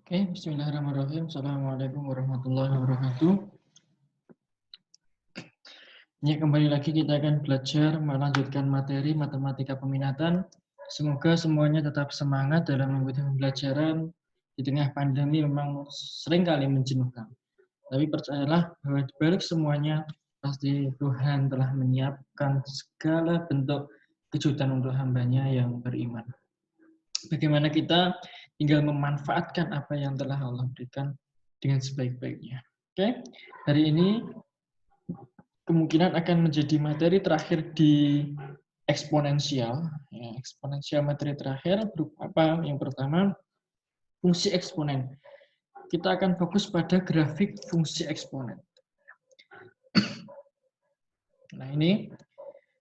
Oke, bismillahirrahmanirrahim. Assalamualaikum warahmatullahi wabarakatuh. Ya, kembali lagi kita akan belajar melanjutkan materi matematika peminatan. Semoga semuanya tetap semangat dalam mengikuti pembelajaran. Di tengah pandemi memang seringkali menjenuhkan. Tapi percayalah bahwa di balik semuanya pasti Tuhan telah menyiapkan segala bentuk kejutan untuk hambanya yang beriman. Bagaimana kita tinggal memanfaatkan apa yang telah Allah berikan dengan sebaik-baiknya. Oke, hari ini kemungkinan akan menjadi materi terakhir di eksponensial. Ya, eksponensial materi terakhir berupa apa? Yang pertama, fungsi eksponen. Kita akan fokus pada grafik fungsi eksponen. Nah, ini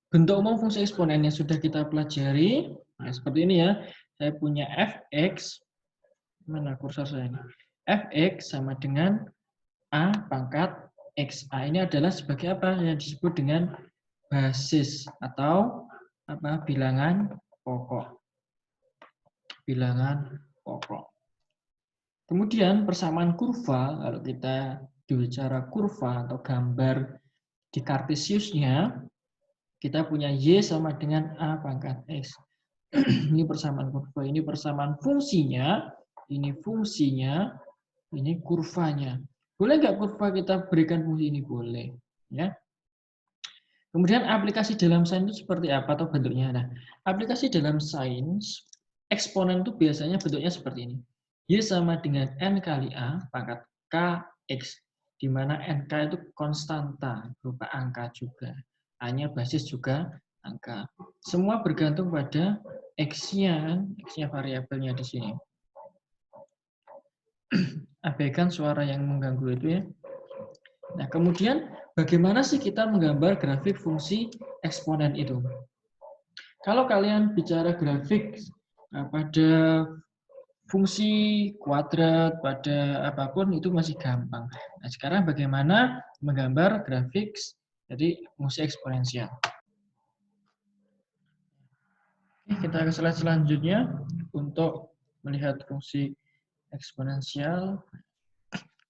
bentuk umum fungsi eksponen yang sudah kita pelajari. Nah, seperti ini ya. Saya punya fx, mana kursor saya ini? Fx sama dengan A pangkat X. A ini adalah sebagai apa? Yang disebut dengan basis atau apa? Bilangan pokok. Bilangan pokok. Kemudian persamaan kurva, kalau kita bicara kurva atau gambar di Kartesiusnya, kita punya Y sama dengan A pangkat X. Ini persamaan kurva, ini persamaan fungsinya, ini fungsinya, ini kurvanya. Boleh nggak kurva kita berikan fungsi ini? Boleh. Ya. Kemudian aplikasi dalam sains itu seperti apa atau bentuknya? Nah, aplikasi dalam sains, eksponen itu biasanya bentuknya seperti ini. Y sama dengan N kali A pangkat KX, di mana NK itu konstanta, berupa angka juga. A-nya basis juga angka. Semua bergantung pada X-nya, X-nya variabelnya di sini. Abaikan suara yang mengganggu itu ya. Nah, kemudian bagaimana sih kita menggambar grafik fungsi eksponen itu? Kalau kalian bicara grafik pada fungsi kuadrat, pada apapun itu masih gampang. Nah, sekarang bagaimana menggambar grafik jadi fungsi eksponensial? Oke, kita ke slide selanjutnya untuk melihat fungsi eksponensial.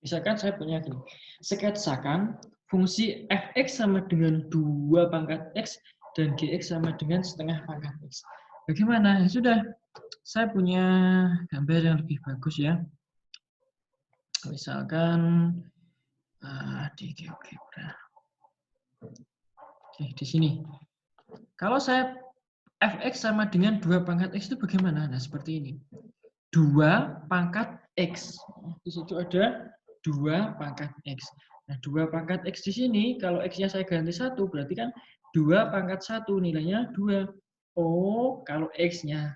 Misalkan saya punya gini, sketsakan fungsi fx sama dengan 2 pangkat x dan gx sama dengan setengah pangkat x. Bagaimana? Ya sudah, saya punya gambar yang lebih bagus ya. Misalkan di GeoGebra. Oke, di sini. Kalau saya fx sama dengan 2 pangkat x itu bagaimana? Nah, seperti ini. 2 pangkat x. Di situ ada 2 pangkat x. Nah, 2 pangkat x di sini, kalau x-nya saya ganti 1, berarti kan 2 pangkat 1 nilainya 2. Oh, kalau x-nya,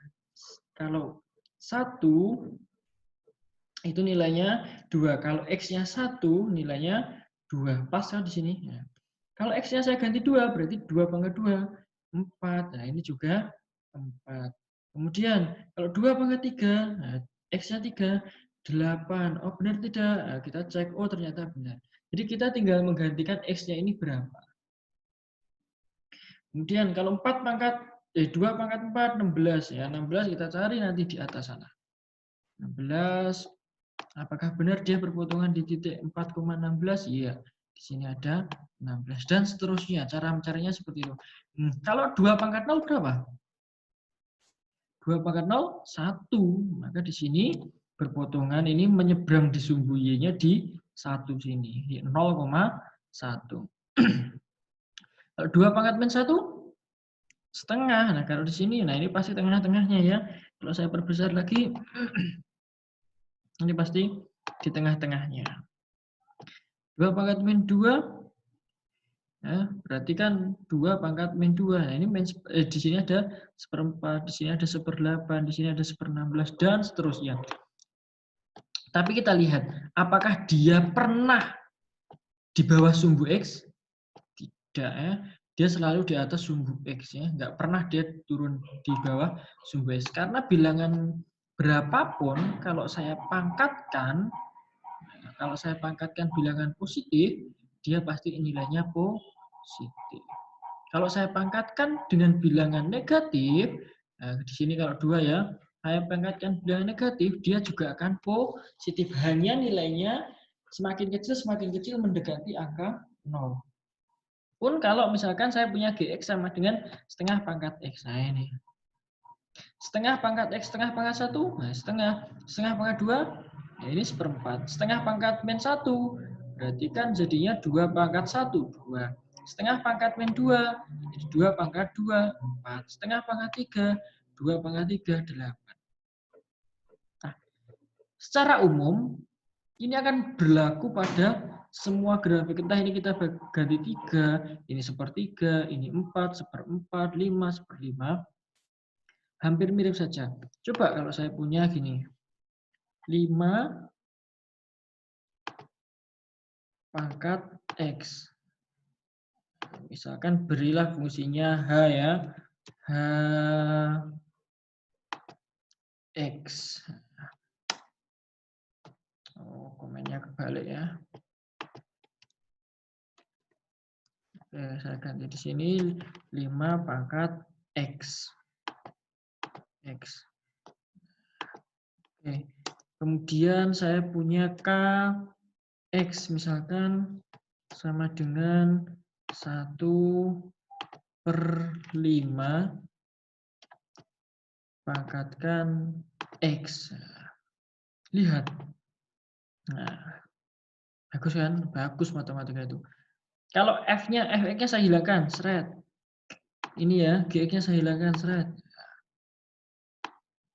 kalau 1, itu nilainya 2. Kalau x-nya 1, nilainya 2. Pas kan di sini? Ya. Kalau x-nya saya ganti 2, berarti 2 pangkat 2. 4. Nah, ini juga 4. Kemudian, kalau 2 pangkat 3, nah, x-nya 3, 8. Oh, benar tidak? Nah, kita cek, oh ternyata benar. Jadi kita tinggal menggantikan x-nya ini berapa. Kemudian kalau 4 pangkat, 2 pangkat 4, 16. Ya, 16 kita cari nanti di atas sana. 16, apakah benar dia berpotongan di titik 4,16? Iya. Di sini ada 16. Dan seterusnya. Cara mencarinya seperti itu. Kalau 2 pangkat 0 berapa? 2 pangkat 0, 1. Maka di sini berpotongan ini menyeberang di sumbu Y-nya di 1 sini. 0,1. Kalau 2 pangkat min 1, setengah. Nah, kalau di sini, nah ini pasti tengah-tengahnya ya. Kalau saya perbesar lagi, ini pasti di tengah-tengahnya. 2 pangkat min 2, ya, berarti kan 2 pangkat min 2. Nah, ini di sini ada 1/4, di sini ada 1/8, di sini ada 1/16, dan seterusnya. Tapi kita lihat, apakah dia pernah di bawah sumbu X? Tidak ya. Dia selalu di atas sumbu X ya. Nggak pernah dia turun di bawah sumbu X. Karena bilangan berapapun, kalau saya pangkatkan bilangan positif, dia pasti nilainya positif. Kalau saya pangkatkan dengan bilangan negatif, nah di sini kalau 2 ya, saya pangkatkan bilangan negatif, dia juga akan positif. Hanya nilainya semakin kecil mendekati angka 0. Pun kalau misalkan saya punya GX sama dengan setengah pangkat X. Nah ini. Setengah pangkat X, setengah pangkat 1, nah setengah pangkat 2, ya ini seperempat. Setengah pangkat min 1, berarti kan jadinya 2 pangkat 1, 2. Setengah pangkat min 2, jadi 2 pangkat 2, 4. Setengah pangkat 3, 2 pangkat 3, 8. Nah, secara umum, ini akan berlaku pada semua grafik. Entah ini kita ganti 3, ini sepertiga, ini 4, seperempat, 5, seperlima. Hampir mirip saja. Coba kalau saya punya gini. 5 pangkat X. Misalkan berilah fungsinya H ya. H X. Oh, komennya kebalik ya. Oke, saya ganti di sini 5 pangkat X. X. Oke. Kemudian saya punya K X misalkan sama dengan 1/5 pangkatkan X. Lihat. Nah, bagus kan? Bagus matematika itu. Kalau F-nya saya hilangkan, seret. Ini ya, GX-nya saya hilangkan, seret.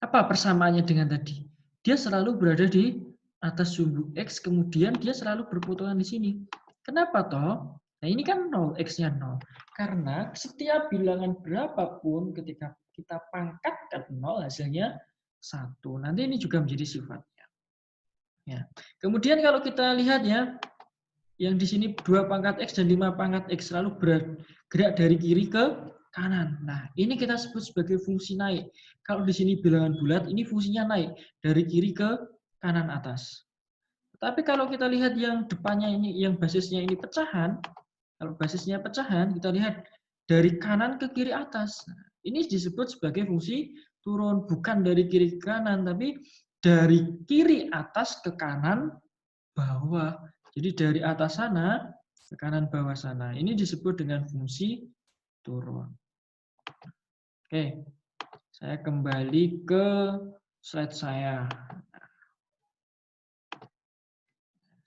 Apa persamaannya dengan tadi? Dia selalu berada di atas sumbu X, kemudian dia selalu berpotongan di sini. Kenapa toh? Nah ini kan 0, X-nya 0. Karena setiap bilangan berapapun ketika kita pangkatkan 0, hasilnya 1. Nanti ini juga menjadi sifatnya. Ya. Kemudian kalau kita lihat ya, yang di sini 2 pangkat X dan 5 pangkat X selalu bergerak dari kiri ke kanan. Nah, ini kita sebut sebagai fungsi naik. Kalau di sini bilangan bulat, ini fungsinya naik dari kiri ke kanan atas. Tapi kalau kita lihat yang depannya ini, yang basisnya ini pecahan, kalau basisnya pecahan, kita lihat dari kanan ke kiri atas. Nah, ini disebut sebagai fungsi turun, bukan dari kiri ke kanan, tapi dari kiri atas ke kanan bawah. Jadi dari atas sana ke kanan bawah sana. Ini disebut dengan fungsi turun. Oke, saya kembali ke slide saya.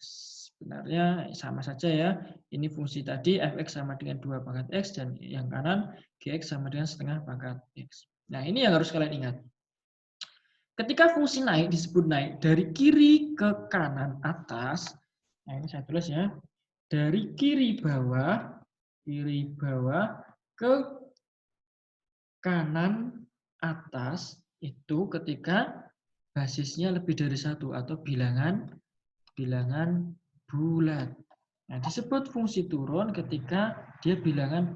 Sebenarnya sama saja ya. Ini fungsi tadi fx sama dengan 2 pangkat x dan yang kanan gx sama dengan setengah pangkat x. Nah, ini yang harus kalian ingat. Ketika fungsi naik disebut naik dari kiri ke kanan atas. Nah, ini saya tulis ya. Dari kiri bawah ke kanan atas itu ketika basisnya lebih dari 1 atau bilangan bulat. Nah, disebut fungsi turun ketika dia bilangan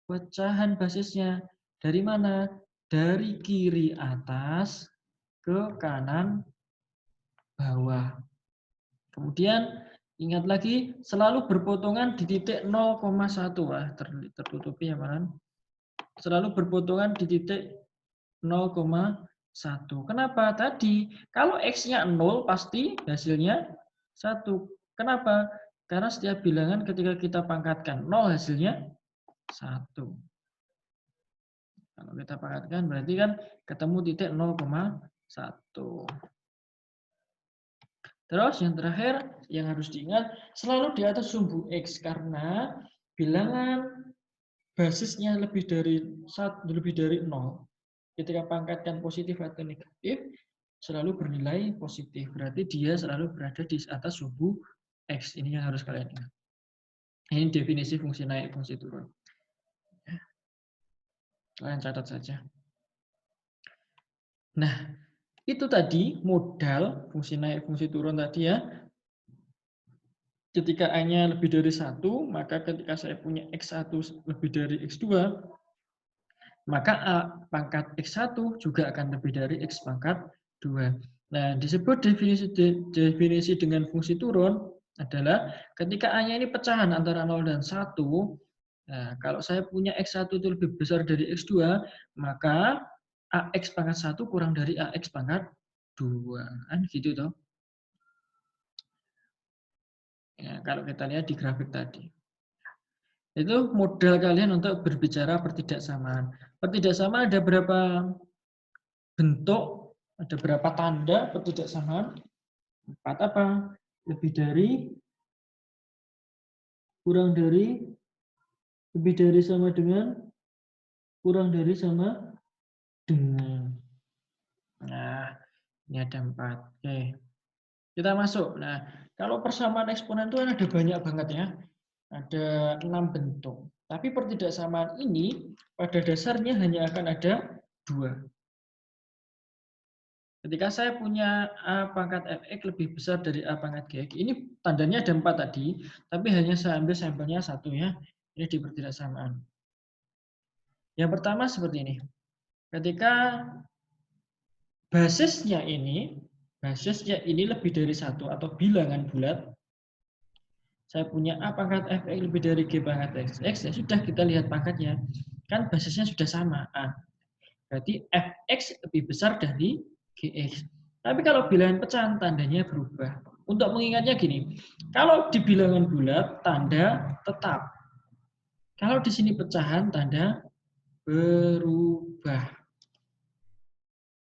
pecahan basisnya. Dari mana? Dari kiri atas ke kanan bawah. Kemudian ingat lagi, selalu berpotongan di titik 0,1. Wah, tertutupi ya, Pak. Selalu berpotongan di titik 0,1. Kenapa? Tadi, kalau X-nya 0, pasti hasilnya 1. Kenapa? Karena setiap bilangan ketika kita pangkatkan 0, hasilnya 1. Kalau kita pangkatkan, berarti kan ketemu titik 0,1. Terus yang terakhir yang harus diingat selalu di atas sumbu X karena bilangan basisnya lebih dari 0 ketika pangkatkan positif atau negatif selalu bernilai positif. Berarti dia selalu berada di atas sumbu X. Ini yang harus kalian ingat. Ini definisi fungsi naik, fungsi turun. Kalian catat saja. Nah, itu tadi modal fungsi naik, fungsi turun tadi ya. Ketika A-nya lebih dari 1, maka ketika saya punya X1 lebih dari X2, maka A pangkat X1 juga akan lebih dari X pangkat 2. Nah, disebut definisi dengan fungsi turun adalah ketika A-nya ini pecahan antara 0 dan 1, nah, kalau saya punya X1 itu lebih besar dari X2, maka AX pangkat 1 kurang dari AX pangkat 2. Kan gitu toh. Ya, kalau kita lihat di grafik tadi. Itu modal kalian untuk berbicara pertidaksamaan. Pertidaksamaan ada berapa bentuk, ada berapa tanda pertidaksamaan? 4 apa? Lebih dari, kurang dari, lebih dari sama dengan, kurang dari sama dengan. Nah, ini ada 4. Oke. Kita masuk. Nah, kalau persamaan eksponen itu kan ada banyak banget ya. Ada 6 bentuk. Tapi pertidaksamaan ini pada dasarnya hanya akan ada 2. Ketika saya punya A pangkat fx lebih besar dari A pangkat gx, ini tandanya ada 4 tadi, tapi hanya saya ambil sampelnya 1 ya. Ini di pertidaksamaan. Yang pertama seperti ini. Ketika basisnya ini lebih dari 1 atau bilangan bulat, saya punya A pangkat fx lebih dari G pangkat xx, ya sudah kita lihat pangkatnya. Kan basisnya sudah sama, A. Berarti fx lebih besar dari gx. Tapi kalau bilangan pecahan, tandanya berubah. Untuk mengingatnya gini, kalau di bilangan bulat, tanda tetap. Kalau di sini pecahan, tanda berubah.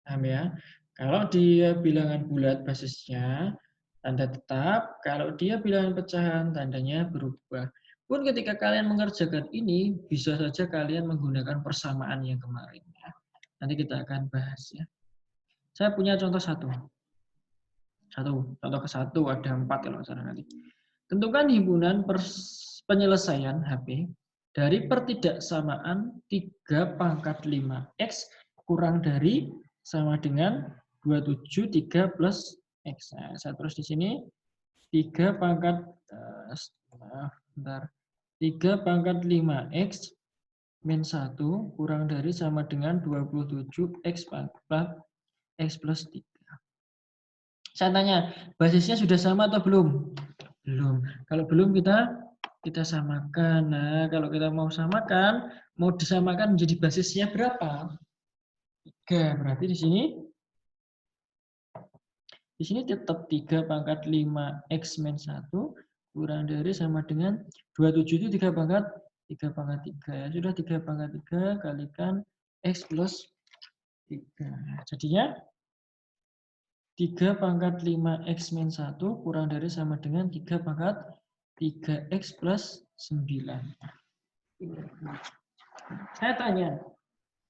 Paham ya? Kalau dia bilangan bulat basisnya, tanda tetap. Kalau dia bilangan pecahan, tandanya berubah. Pun ketika kalian mengerjakan ini, bisa saja kalian menggunakan persamaan yang kemarin. Nanti kita akan bahas ya. Saya punya contoh satu. Contoh ke satu ada 4 kalau salah nanti. Tentukan himpunan penyelesaian HP dari pertidaksamaan 3 pangkat 5x kurang dari sama dengan 27 3 plus x. Nah, saya terus di sini 3 pangkat 3 pangkat 5x min 1 kurang dari sama dengan 27 x pangkat x plus 3. Saya tanya, basisnya sudah sama atau belum? Belum. Kalau belum kita samakan. Nah, kalau kita mau samakan, mau disamakan menjadi basisnya berapa? 3. Berarti di sini tetap 3 pangkat 5x min 1 kurang dari sama dengan 27 itu 3 pangkat 3. Ya sudah 3 pangkat 3 kalikan x plus 3. Jadinya 3 pangkat 5x min 1 kurang dari sama dengan 3 pangkat 3x plus 9. Saya tanya,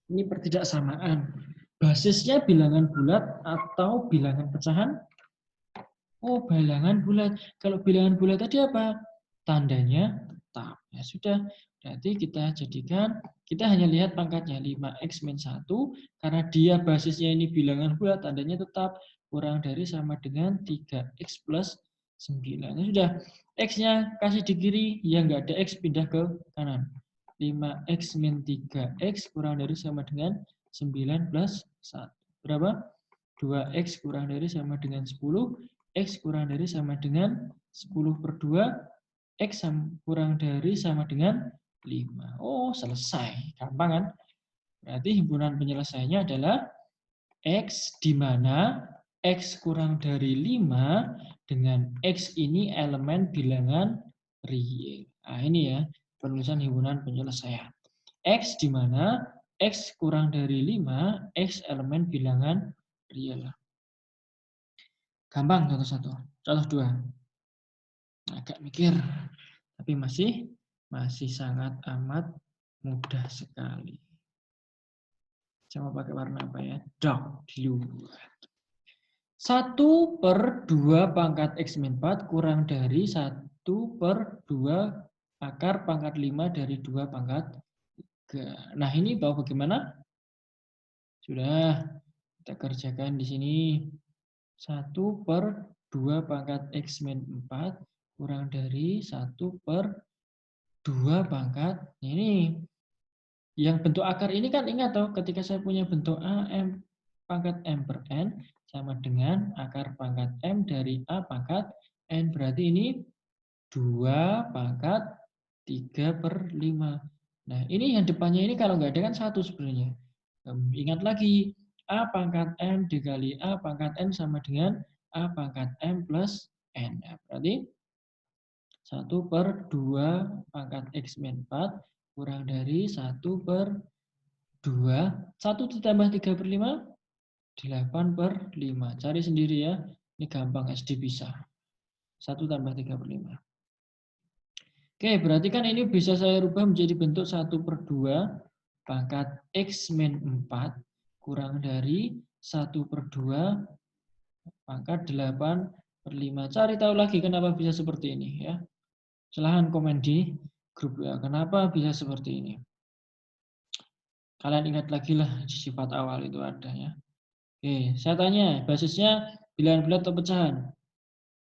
ini pertidaksamaan. Basisnya bilangan bulat atau bilangan pecahan? Oh, bilangan bulat. Kalau bilangan bulat tadi apa? Tandanya tetap. Ya sudah, berarti kita jadikan, kita hanya lihat pangkatnya 5x min 1, karena dia basisnya ini bilangan bulat, tandanya tetap, kurang dari sama dengan 3x plus 9. Ya sudah, x-nya kasih di kiri, ya nggak ada x, pindah ke kanan. 5x min 3x kurang dari sama dengan 9 plus 1. Berapa? 2x kurang dari sama dengan 10, x kurang dari sama dengan 10 per 2, x kurang dari sama dengan 5. Oh, selesai. Gampang kan? Berarti himpunan penyelesaiannya adalah x di mana x kurang dari 5 dengan x ini elemen bilangan real. Nah, ini ya penulisan himpunan penyelesaian. X di mana x kurang dari 5, x elemen bilangan real. Gampang contoh 1. Contoh 2. Agak mikir, tapi masih sangat amat mudah sekali. Coba pakai warna apa ya? Dark blue. 1 per 2 pangkat x min 4 kurang dari 1 per 2 akar pangkat 5 dari 2 pangkat 3. Nah, ini tahu bagaimana? Sudah, kita kerjakan di sini. 1 per 2 pangkat x min 4 kurang dari 1 per 2 pangkat. Ini yang bentuk akar ini kan ingat toh, ketika saya punya bentuk A M pangkat M per N sama dengan akar pangkat M dari A pangkat N. Berarti ini 2 pangkat 3 per 5. Nah, ini yang depannya ini kalau nggak ada kan 1 sebenarnya. Ingat lagi, A pangkat M dikali A pangkat N sama dengan A pangkat M plus N. Ya, berarti 1/2 pangkat X min 4 kurang dari 1/2. 1 ditambah 3/5, 8/5. Cari sendiri ya. Ini gampang SD bisa. 1 tambah 3/5. Oke, berarti kan ini bisa saya rubah menjadi bentuk 1/2 pangkat X min 4 kurang dari 1/2 pangkat 8/5. Cari tahu lagi kenapa bisa seperti ini ya. Silahkan komen di grup ya. Kenapa bisa seperti ini? Kalian ingat lagi lah sifat awal itu ada ya. Oke, saya tanya, basisnya bilangan bulat atau pecahan?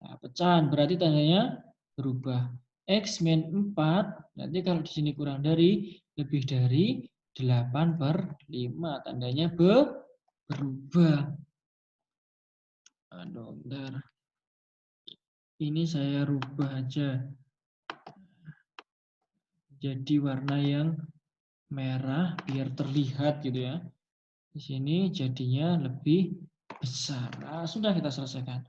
Nah, pecahan berarti tandanya berubah. X min 4, nanti kalau di sini kurang dari, lebih dari 8/5. Tandanya berubah. Aduh, bentar. Ini saya rubah aja. Jadi warna yang merah biar terlihat gitu ya. Di sini jadinya lebih besar. Nah, sudah kita selesaikan.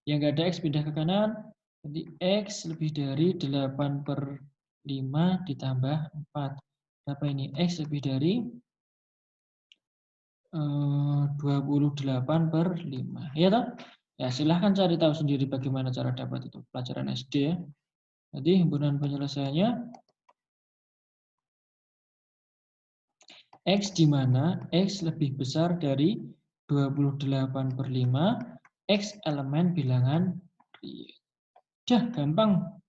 Yang nggak ada X pindah ke kanan. Jadi X lebih dari 8/5 ditambah 4. Berapa ini? X lebih dari 28/5. Ya toh? Ya, silahkan cari tahu sendiri bagaimana cara dapat itu. Pelajaran SD ya. Jadi himpunan penyelesaiannya X di mana X lebih besar dari 28/5, X elemen bilangan real. Dah, gampang.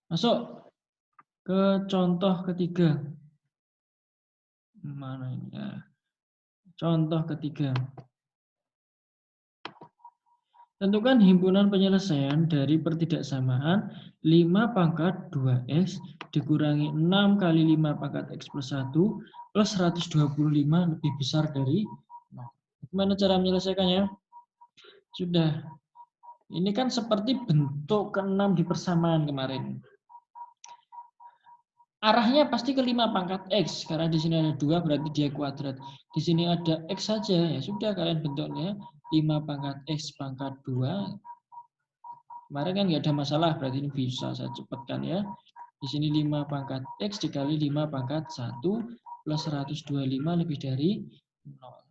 Masuk ke contoh ketiga. Mana ini ya? Contoh ketiga. Tentukan himpunan penyelesaian dari pertidaksamaan 5 pangkat 2X dikurangi 6 kali 5 pangkat X plus 1 plus 125 lebih besar dari 0. Gimana cara menyelesaikannya? Sudah. Ini kan seperti bentuk ke-6 di persamaan kemarin. Arahnya pasti ke 5 pangkat X, karena di sini ada 2 berarti dia kuadrat. Di sini ada X saja, ya sudah kalian bentuknya 5 pangkat X pangkat 2. Kemarin kan nggak ada masalah, berarti ini bisa saya cepatkan ya. Di sini 5 pangkat X dikali 5 pangkat 1 plus 125 lebih dari 0.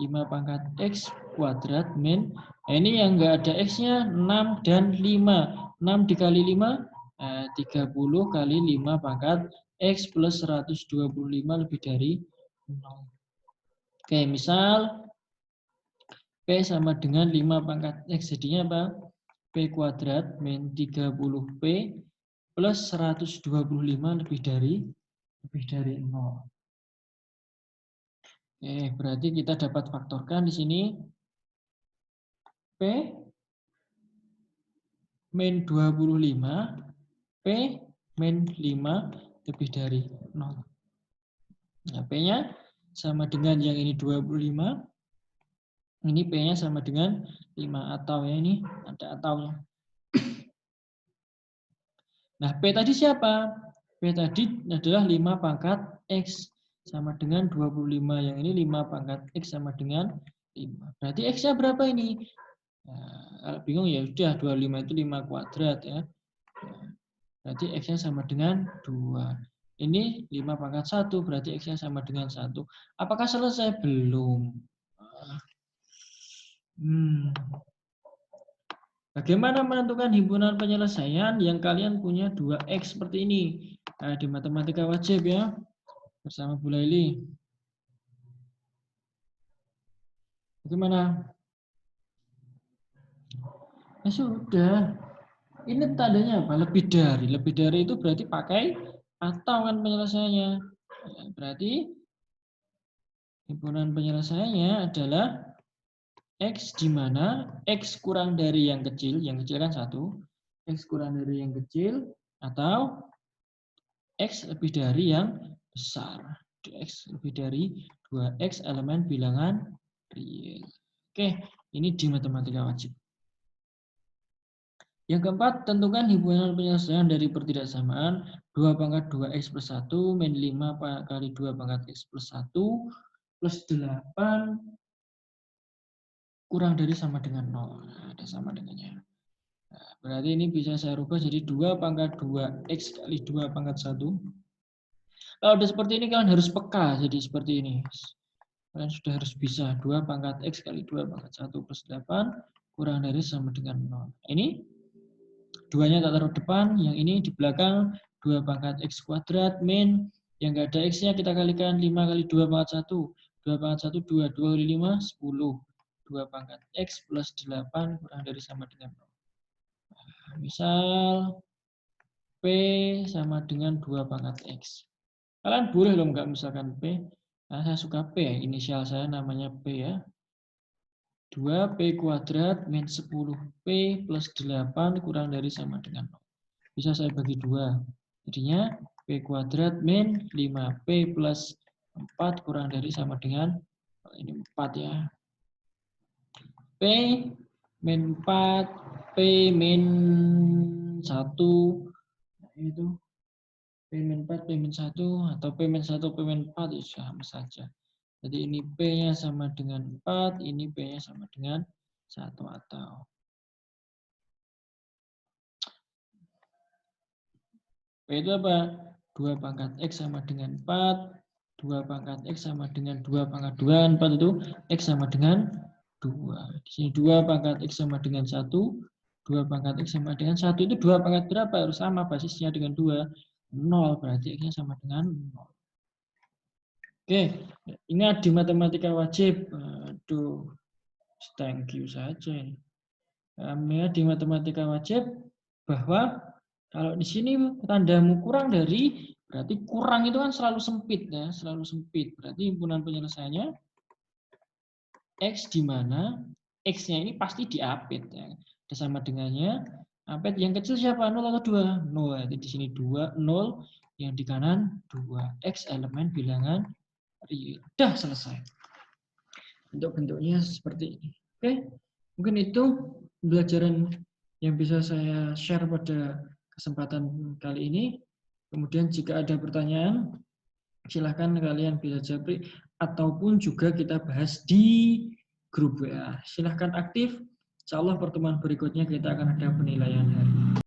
5 pangkat X kuadrat min, ini yang nggak ada X-nya 6 dan 5. 6 dikali 5, 30 kali 5 pangkat X plus 125 lebih dari 0. Oke, misal P sama dengan 5 pangkat X, jadinya apa? P kuadrat min 30P plus 125 lebih dari 0. Oke, berarti kita dapat faktorkan di sini P min 25, P min 5 lebih dari 0. Nah, P-nya sama dengan yang ini 25, ini P-nya sama dengan 5, atau ya ini ada ataunya. Nah, P tadi siapa? P tadi adalah 5 pangkat X sama dengan 25. Yang ini 5 pangkat X sama dengan 5. Berarti X-nya berapa ini? Nah, kalau bingung ya sudah, 25 itu 5 kuadrat ya. Berarti X-nya sama dengan 2. Ini 5 pangkat 1, berarti X-nya sama dengan 1. Apakah selesai? Belum. Bagaimana menentukan himpunan penyelesaian yang kalian punya 2X seperti ini? Nah, di matematika wajib ya, bersama Bu Laili. Bagaimana? Ya sudah. Ini tandanya apa? Lebih dari. Lebih dari itu berarti pakai atau kan penyelesaiannya. Ya, berarti himpunan penyelesaiannya adalah X di mana X kurang dari yang kecil kan 1, X kurang dari yang kecil, atau X lebih dari yang besar. X lebih dari 2X elemen bilangan real. Oke, ini di matematika wajib. Yang keempat, tentukan himpunan penyelesaian dari pertidaksamaan 2 pangkat 2x plus 1 min 5 kali 2 pangkat x plus 1 plus 8 kurang dari sama dengan 0. Nah, ada sama dengannya. Nah, berarti ini bisa saya rubah jadi 2 pangkat 2x kali 2 pangkat 1. Kalau udah seperti ini kalian harus peka jadi seperti ini. Kalian sudah harus bisa 2 pangkat x kali 2 pangkat 1 plus 8 kurang dari sama dengan 0. Ini 2-nya tak taruh depan, yang ini di belakang 2 pangkat x kuadrat min, yang nggak ada x-nya kita kalikan 5 kali 2 pangkat 1. 2 pangkat 1, 2. 2 kali 5, 10. 2 pangkat x plus 8 kurang dari sama dengan 0. Nah, misal P sama dengan 2 pangkat x. Kalian boleh loh nggak misalkan P. Nah, saya suka P, inisial saya namanya P ya. 2P kuadrat min 10P plus 8 kurang dari sama dengan 0. Bisa saya bagi 2. Jadinya P kuadrat min 5P plus 4 kurang dari sama dengan, ini 4 ya. P min 4, P min 1, itu P min 4, P min 1, atau P min 1, P min 4, itu sama saja. Jadi ini P-nya sama dengan 4, ini P-nya sama dengan 1 atau P itu apa? 2 pangkat X sama dengan 4, 2 pangkat X sama dengan 2 pangkat 2, 4 itu X sama dengan 2. Di sini 2 pangkat X sama dengan 1, 2 pangkat X sama dengan 1 itu 2 pangkat berapa? Harus sama basisnya dengan 2. 0, berarti X-nya sama dengan 0. Oke, ingat di matematika wajib. Aduh, thank you saja ini. Di matematika wajib bahwa kalau di sini tandamu kurang dari, berarti kurang itu kan selalu sempit ya, selalu sempit. Berarti himpunan penyelesaiannya X di mana X-nya ini pasti diapit ya. Ada sama dengannya. Apit yang kecil siapa? 0 atau 2? 0. Jadi di sini 2, 0. Yang di kanan 2. X elemen bilangan real. Udah selesai. Bentuk-bentuknya seperti ini. Oke, mungkin itu pembelajaran yang bisa saya share pada kesempatan kali ini. Kemudian jika ada pertanyaan, silahkan kalian bisa japri ataupun juga kita bahas di grup WA. Silahkan aktif. Insya Allah pertemuan berikutnya kita akan ada penilaian hari.